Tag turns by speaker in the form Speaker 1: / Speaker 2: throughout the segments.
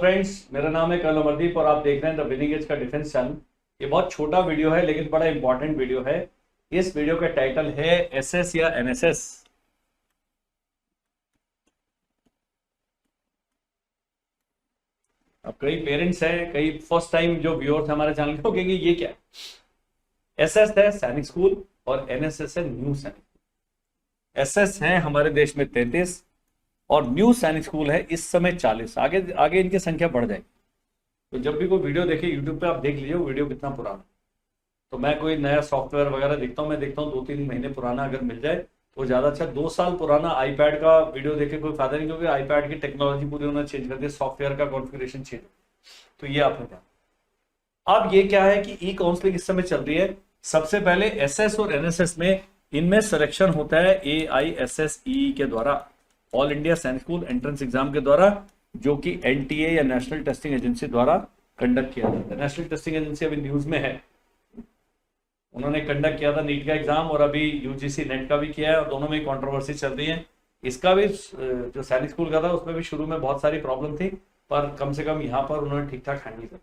Speaker 1: Friends, मेरा नाम है कर्नल अमरदीप और आप देख रहे हैं द विनिंग एज का डिफेंस चैनल। ये बहुत छोटा वीडियो है लेकिन बड़ा इंपॉर्टेंट वीडियो है। इस वीडियो का टाइटल है एसएस या एनएसएस। अब कई पेरेंट्स हैं, कई फर्स्ट टाइम जो व्यूअर्स हमारे चैनल के कहेंगे ये क्या है। एसएस है सैनिक स्कूल और एनएसएस है न्यू सैनिक स्कूल। एसएस है हमारे देश में 33 और न्यू सैनिक स्कूल है इस समय 40। आगे आगे इनकी संख्या बढ़ जाएगी। तो जब भी कोई वीडियो देखे यूट्यूब पे आप देख लीजिए वो वीडियो कितना पुराना। तो मैं कोई नया सॉफ्टवेयर वगैरह देखता हूँ, मैं देखता हूँ 2-3 महीने पुराना अगर मिल जाए तो ज्यादा अच्छा। 2 साल पुराना आईपैड का वीडियो देखे कोई फायदा नहीं, क्योंकि आईपैड की टेक्नोलॉजी पूरी उन्होंने चेंज कर दी, सॉफ्टवेयर का कॉन्फ़िगरेशन चेंज। तो ये आपने ध्यान। अब ये क्या है कि ई काउंसलिंग इस समय चल रही है। सबसे पहले एसएस और एनएसएस में इनमें सिलेक्शन होता है AISSE के द्वारा, ऑल इंडिया सैनिक स्कूल एंट्रेंस एग्जाम के द्वारा, जो कि NTA या नेशनल टेस्टिंग एजेंसी द्वारा कंडक्ट किया जाता है। नेशनल टेस्टिंग एजेंसी अभी न्यूज में है, उन्होंने कंडक्ट किया था नीट का एग्जाम और अभी UGC नेट का भी किया है और दोनों में कंट्रोवर्सी चल रही है। इसका भी जो सैनिक स्कूल का था उसमें भी शुरू में बहुत सारी प्रॉब्लम थी, पर कम से कम यहाँ पर उन्होंने ठीक ठाक हैंडल कर।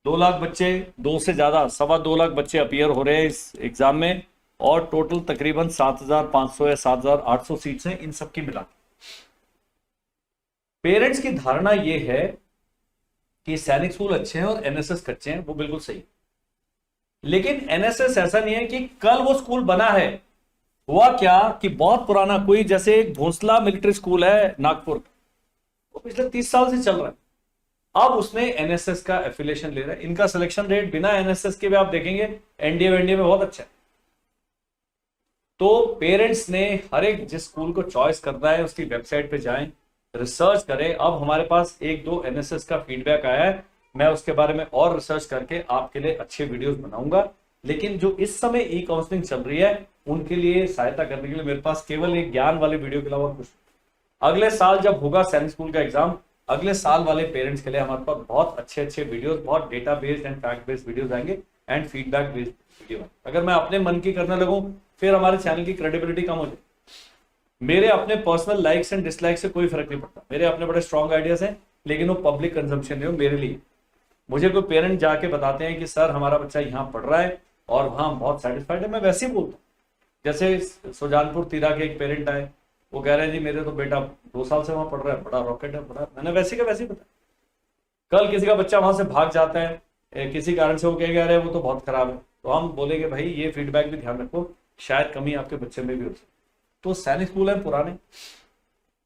Speaker 1: 2 लाख बच्चे, 2 से ज्यादा 2.25 लाख बच्चे अपीयर हो रहे हैं इस एग्जाम में और टोटल तकरीबन 7,500 या 7,800 सीट्स हैं इन सबकी मिला। पेरेंट्स की धारणा यह है कि सैनिक स्कूल अच्छे हैं और एनएसएस कच्चे हैं, वो बिल्कुल सही। लेकिन एनएसएस ऐसा नहीं है कि कल वो स्कूल बना है। हुआ क्या कि बहुत पुराना, कोई जैसे एक भोंसला मिलिट्री स्कूल है नागपुर, वो पिछले 30 साल से चल रहा है। अब उसने एनएसएस का एफिलिएशन ले रहा है। इनका सिलेक्शन रेट बिना एनएसएस के भी आप देखेंगे एनडीए में बहुत अच्छा है। तो पेरेंट्स ने हर एक जिस स्कूल को चॉइस करना है उसकी वेबसाइट पे जाएं, रिसर्च करें। अब हमारे पास 1-2 एनएसएस का फीडबैक आया है, मैं उसके बारे में और रिसर्च करके आपके लिए अच्छे वीडियोस बनाऊंगा। लेकिन जो इस समय ई काउंसलिंग चल रही है उनके लिए सहायता करने के लिए मेरे पास केवल एक ज्ञान वाले वीडियो के अलावा कुछ। अगले साल जब होगा सैनिक स्कूल का एग्जाम, अगले साल वाले पेरेंट्स के लिए हमारे पास बहुत अच्छे वीडियोस, बहुत data based and fact based videos आएंगे एंड फीडबैक बेस्ड वीडियो। अगर मैं अपने मन की करने लगूं फिर हमारे चैनल की क्रेडिबिलिटी कम हो जाए। मेरे अपने पर्सनल लाइक्स एंड डिसलाइक्स से कोई फर्क नहीं पड़ता। मेरे अपने बड़े स्ट्रॉन्ग आइडियाज हैं लेकिन वो पब्लिक कंजम्पशन नहीं हो मेरे लिए। मुझे कोई पेरेंट जाके बताते हैं कि सर हमारा बच्चा यहाँ पढ़ रहा है और वहां बहुत सेटिस्फाइड है, मैं वैसे ही बोलता हूँ। जैसे सुजानपुर तीरा के एक पेरेंट आए, वो कह रहे हैं जी मेरे तो बेटा 2 साल से वहां पढ़ रहा है, बड़ा रॉकेट है, बड़ा। मैंने वैसे का वैसे ही बताया। कल किसी का बच्चा वहां से भाग जाता है किसी कारण से, वो कहेगा अरे वो तो बहुत खराब है, तो हम बोलेंगे भाई ये फीडबैक भी ध्यान रखो, शायद कमी आपके बच्चे में भी हो सकती। तो सैनिक स्कूल है पुराने,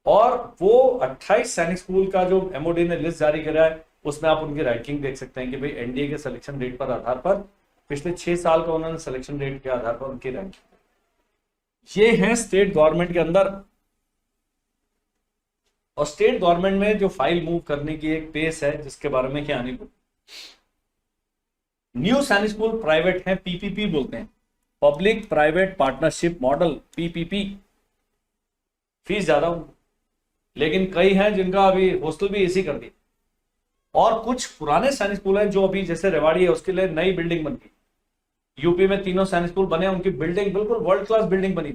Speaker 1: और वो 28 सैनिक स्कूल का जो MOD ने लिस्ट जारी करा है उसमें आप उनकी रैंकिंग देख सकते हैं कि भाई एनडीए के सिलेक्शन रेट पर आधार पर पिछले 6 साल का उन्होंने सिलेक्शन रेट के आधार पर उनकी रैंकिंग। ये है स्टेट गवर्नमेंट के अंदर। और स्टेट गवर्नमेंट में जो फाइल मूव करने की एक पेस है जिसके बारे में क्या आने को। न्यू सैनिक स्कूल प्राइवेट है, PPP बोलते हैं, public private partnership model, PPP। Fees ज्यादा हो, लेकिन कई हैं जिनका अभी हॉस्टल भी एसी कर दिया। और कुछ पुराने सैनिक स्कूल हैं जो अभी, जैसे रेवाड़ी है, उसके लिए नई बिल्डिंग बन गई। यूपी में 3 सैनिक स्कूल बने, उनकी बिल्डिंग बिल्कुल वर्ल्ड क्लास बिल्डिंग बनी,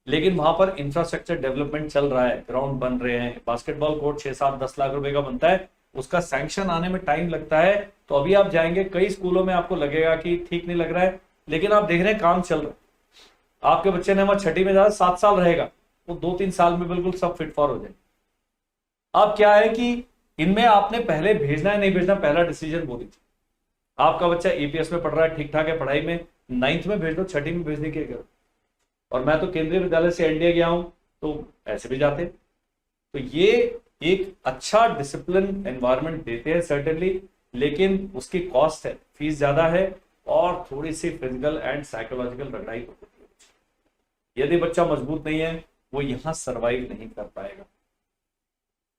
Speaker 1: लेकिन वहां पर इंफ्रास्ट्रक्चर डेवलपमेंट चल रहा है, ग्राउंड बन रहे हैं, बास्केटबॉल कोर्ट 6-7-10 लाख रुपए का बनता है, उसका सैंक्शन आने में टाइम लगता है। तो अभी आप जाएंगे कई स्कूलों में आपको लगेगा कि ठीक नहीं लग रहा है, लेकिन आप देख रहे हैं काम चल रहा है। आपके बच्चे ने वहां छठी में ज्यादा 7 साल रहेगा, वो 2-3 साल में बिल्कुल सब फिट फॉर हो जाए। अब क्या है कि इनमें आपने पहले भेजना है नहीं भेजना, पहला डिसीजन वो दीजिए। आपका बच्चा EPS में पढ़ रहा है, ठीक ठाक है पढ़ाई में, 9th में भेज दो, छठी में भेजने की जरूरत। और मैं तो केंद्रीय विद्यालय से एनडीए गया हूं, तो ऐसे भी जाते। तो ये एक अच्छा डिसिप्लिन एनवायरनमेंट देते हैं सर्टेनली, लेकिन उसकी कॉस्ट है, फीस ज्यादा है और थोड़ी सी फिजिकल एंड साइकोलॉजिकल रगड़ाई होती है। यदि बच्चा मजबूत नहीं है वो यहां सर्वाइव नहीं कर पाएगा।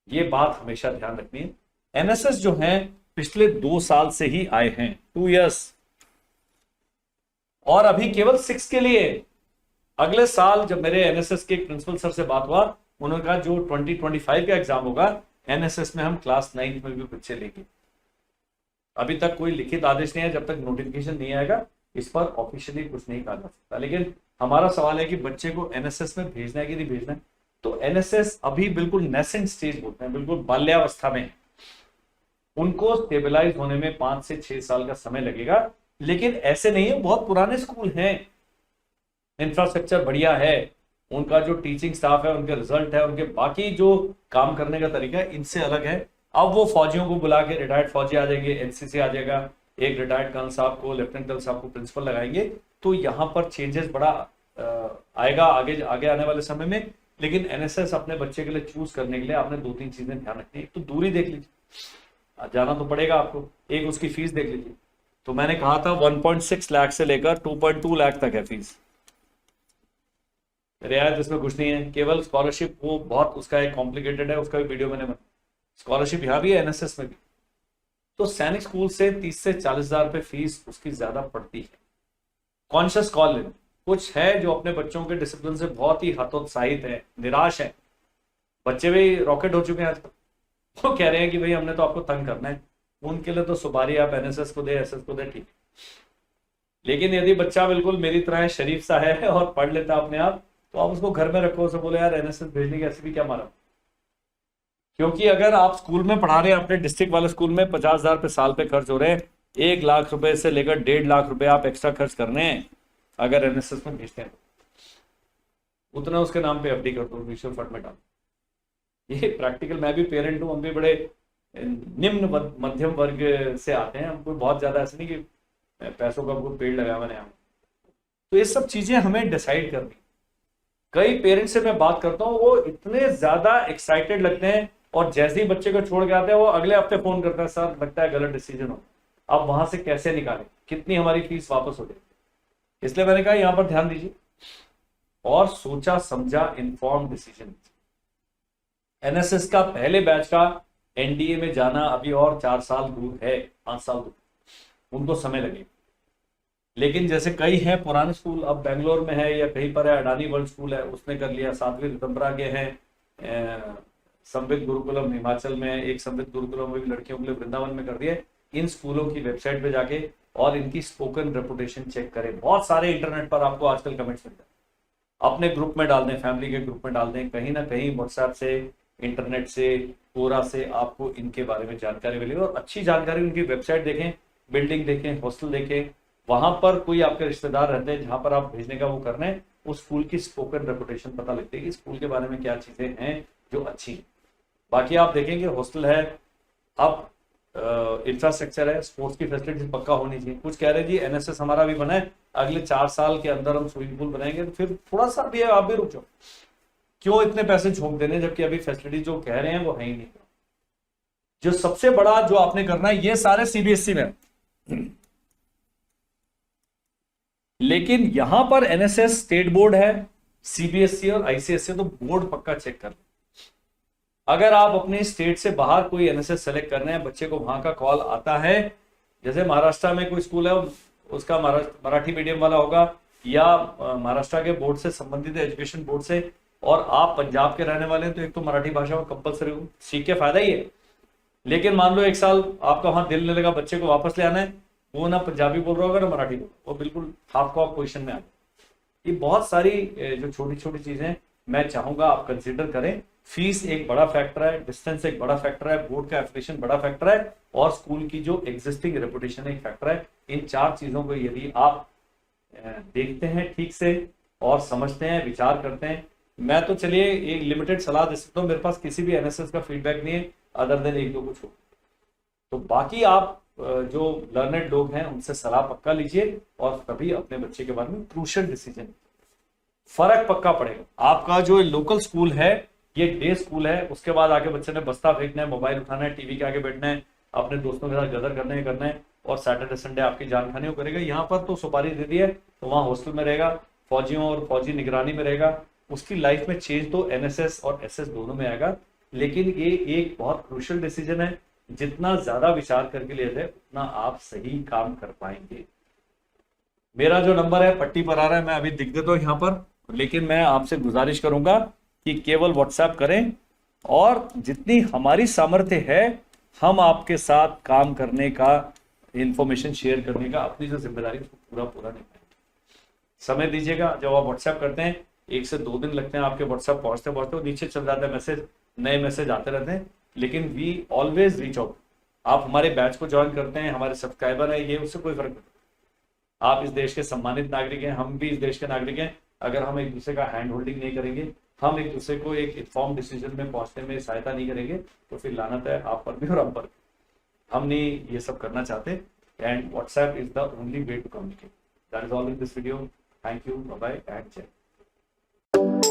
Speaker 1: ये बात हमेशा ध्यान रखनी है। एनएसएस जो है पिछले 2 साल से ही आए हैं, 2 इयर्स, और अभी केवल 6 के लिए। अगले साल जब मेरे एनएसएस के प्रिंसिपल सर से बात हुआ, उन्होंने कहा जो 2025 का एग्जाम होगा एनएसएस में हम क्लास 9th में भी बच्चे लेंगे। अभी तक कोई लिखित आदेश नहीं है, जब तक नोटिफिकेशन नहीं आएगा इस पर ऑफिशियली कुछ नहीं कहा जा सकता। लेकिन हमारा सवाल है कि बच्चे को एनएसएस में भेजना है कि नहीं भेजना है। तो एनएसएस अभी बिल्कुल नेसेंट स्टेज बोलते हैं, बिल्कुल बाल्यावस्था में। उनको स्टेबलाइज होने में 5 से 6 साल का समय लगेगा। लेकिन ऐसे नहीं है, बहुत पुराने स्कूल हैं, इंफ्रास्ट्रक्चर बढ़िया है, उनका जो टीचिंग स्टाफ है, उनके रिजल्ट है, उनके बाकी जो काम करने का तरीका है इनसे अलग है। अब वो फौजियों को बुला के, रिटायर्ड फौजी आ जाएंगे, एनसीसी आ जाएगा, एक रिटायर्ड कर्नल साहब को, लेफ्टिनेंट कर्नल साहब को प्रिंसिपल लगाएंगे, तो यहाँ पर चेंजेस बड़ा आएगा आगे आगे आने वाले समय में। लेकिन एनएसएस अपने बच्चे के लिए चूज करने के लिए आपने 2-3 चीजें ध्यान रखनी है। एक तो दूरी देख लीजिए, जाना तो पड़ेगा आपको, एक उसकी फीस देख लीजिए। तो मैंने कहा था 1.6 लाख से लेकर 2.2 लाख तक है फीस। रियायत इसमें कुछ नहीं है, केवल स्कॉलरशिप वो बहुत उसका एक कॉम्प्लिकेटेड है, उसका भी वीडियो मैंने बनाया। स्कॉलरशिप यहाँ भी है, एनएसएस में भी। तो सैनिक स्कूल से 30 से 40 हजार रुपये फीस उसकी ज्यादा पड़ती है। कॉन्शियस कॉल लेना, कुछ है जो अपने बच्चों के डिसिप्लिन से बहुत ही हतोत्साहित है, निराश है। बच्चे भी रॉकेट हो चुके हैं आजकल, वो कह रहे हैं कि भाई हमने तो आपको तंग करना है। उनके लिए तो सुपारी आप एनएसएस को दे, एसएस को दे, ठीक है। लेकिन यदि बच्चा बिल्कुल मेरी तरह शरीफ सा है और पढ़ लेता अपने आप, तो आप उसको घर में रखो, उसे बोले यार एनएसएस भेजने की ऐसे भी क्या मारा। क्योंकि अगर आप स्कूल में पढ़ा रहे हैं, अपने डिस्ट्रिक्ट वाले स्कूल में 50,000 रुपये साल पे खर्च हो रहे हैं, 1 लाख रुपए से लेकर 1.5 लाख रुपए आप एक्स्ट्रा खर्च कर रहे हैं अगर एनएसएस में भेजते हैं, उतना उसके नाम पे एफडी कर दो, म्यूचुअल फंड में डाल। ये प्रैक्टिकल, मैं भी पेरेंट हूँ, हम भी बड़े निम्न मध्यम वर्ग से आते हैं, हमको बहुत ज्यादा ऐसे नहीं कि पैसों का हमको पेड़ लगाया मैंने। तो ये सब चीजें हमें डिसाइड करनी। कई पेरेंट्स से मैं बात करता हूँ, वो इतने ज्यादा एक्साइटेड लगते हैं और जैसे ही बच्चे को छोड़ के आते हैं वो अगले हफ्ते फोन करता है, सर लगता है गलत डिसीजन हो, अब वहां से कैसे निकालें, कितनी हमारी फीस वापस हो जाए। इसलिए मैंने कहा यहां पर ध्यान दीजिए और सोचा समझा इन्फॉर्म डिसीजन। एनएसएस का पहले बैच का एनडीए में जाना अभी और 4 साल दूर है, 5 साल दूर, उनको समय लगे। लेकिन जैसे कई हैं पुराने स्कूल, अब बेंगलोर में है या कहीं पर है, अडानी वर्ल्ड स्कूल है, उसने कर लिया। साध्वी रितंबरा के हैं संवित गुरुकुलम हिमाचल में, एक संवित गुरुकुलम भी लड़कियों के लिए वृंदावन में कर दिया। इन स्कूलों की वेबसाइट पे जाके और इनकी स्पोकन रेपुटेशन चेक करें। बहुत सारे इंटरनेट पर आपको आजकल कमेंट्स मिलते हैं, अपने ग्रुप में डाल दें, फैमिली के ग्रुप में डाल दें, कहीं ना कहीं व्हाट्सएप से, इंटरनेट से, कोरा से आपको इनके बारे में जानकारी मिलेगी। और अच्छी जानकारी, उनकी वेबसाइट देखें, बिल्डिंग देखें, हॉस्टल देखें, वहां पर कोई आपके रिश्तेदार रहते हैं जहां पर आप भेजने का वो कर रहे हैं, उस स्कूल की स्पोकन रेपुटेशन पता लगती है कि स्कूल के बारे में क्या चीजें हैं जो अच्छी हैं। बाकी आप देखेंगे हॉस्टल है, अब इंफ्रास्ट्रक्चर है, स्पोर्ट्स की फैसिलिटीज पक्का होनी चाहिए। कुछ कह रहे जी एनएसएस हमारा भी बना है, अगले 4 साल के अंदर हम स्विमिंग पूल बनाएंगे, तो फिर थोड़ा सा भी है, आप भी रुक जाओ, क्यों इतने पैसे झोंक देने जबकि अभी फैसिलिटी जो कह रहे हैं वो है ही नहीं। जो सबसे बड़ा जो आपने करना है, ये सारे सीबीएसई में, लेकिन यहां पर एनएसएस स्टेट बोर्ड है, सीबीएसई और आईसीएसई, तो बोर्ड पक्का चेक कर। अगर आप अपने स्टेट से बाहर कोई एनएसएस सेलेक्ट कर रहे हैं, बच्चे को वहां का कॉल आता है, जैसे महाराष्ट्र में कोई स्कूल है, उसका मराठी मीडियम वाला होगा या महाराष्ट्र के बोर्ड से संबंधित एजुकेशन बोर्ड से, और आप पंजाब के रहने वाले हैं, तो एक तो मराठी भाषा में कंपलसरी सीख के फायदा ही है। लेकिन मान लो 1 साल आपका वहां दिल नहीं लगा, बच्चे को वापस ले आना है, वो ना पंजाबी बोल रहा होगा ना मराठी बोल, वो बिल्कुल हाफ कॉप पोजिशन में आ गया। ये बहुत सारी जो छोटी छोटी चीजें मैं चाहूंगा आप कंसिडर करें। फीस एक बड़ा फैक्टर है, डिस्टेंस एक बड़ा फैक्टर है, बोर्ड का एफिलिएशन बड़ा फैक्टर है, और स्कूल की जो एग्जिस्टिंग रेपुटेशन एक फैक्टर है। इन 4 चीजों को यदि आप देखते हैं ठीक से और समझते हैं, विचार करते हैं, मैं तो चलिए एक लिमिटेड सलाह दे सकता हूँ, मेरे पास किसी भी एनएसएस का फीडबैक नहीं है अदर देन 1-2 कुछ हो। तो बाकी आप जो लर्नेड लोग हैं उनसे सलाह पक्का लीजिए और तभी अपने बच्चे के बारे में क्रूशियल डिसीजन। फर्क पक्का पड़ेगा। आपका जो लोकल स्कूल है ये डे स्कूल है, उसके बाद आके बच्चे ने बस्ता फेंकना है, मोबाइल उठाना है, टीवी के आगे बैठना है, अपने दोस्तों के साथ गदर करना है और सैटरडे संडे आपकी जान खानी करेगा। यहाँ पर तो सुपारी दे दी है तो वहां हॉस्टल में रहेगा, फौजियों और फौजी निगरानी में रहेगा। उसकी लाइफ में चेंज तो एनएसएस और एसएस दोनों में आएगा, लेकिन ये एक बहुत क्रूशियल डिसीजन है। जितना ज्यादा विचार करके लिया जाए उतना आप सही काम कर पाएंगे। मेरा जो नंबर है पट्टी पर आ रहा है, मैं अभी दिख देता हूं यहाँ पर, लेकिन मैं आपसे गुजारिश करूंगा कि केवल व्हाट्सएप करें और जितनी हमारी सामर्थ्य है हम आपके साथ काम करने का, इंफॉर्मेशन शेयर करने का, अपनी जो जिम्मेदारी उसको पूरा निभाएंगे। समय दीजिएगा। जब आप व्हाट्सएप करते हैं 1 से 2 दिन लगते हैं आपके व्हाट्सएप पहुंचते नीचे चल जाता है मैसेज, नए मैसेज आते रहते हैं, लेकिन वी ऑलवेज रीच आउट। आप हमारे बैच को ज्वाइन करते हैं, हमारे सब्सक्राइबर है, ये उससे कोई फर्क नहीं। आप इस देश के सम्मानित नागरिक हैं, हम भी इस देश के नागरिक हैं। अगर हम एक दूसरे का हैंड होल्डिंग नहीं करेंगे, हम एक दूसरे को एक इन्फॉर्म डिसीजन में पहुंचने में सहायता नहीं करेंगे, तो फिर लानत है आप पर भी और हम पर भी। हम नहीं ये सब करना चाहते, and WhatsApp is the only way to communicate. That is all in this video. Thank you, bye bye and जय।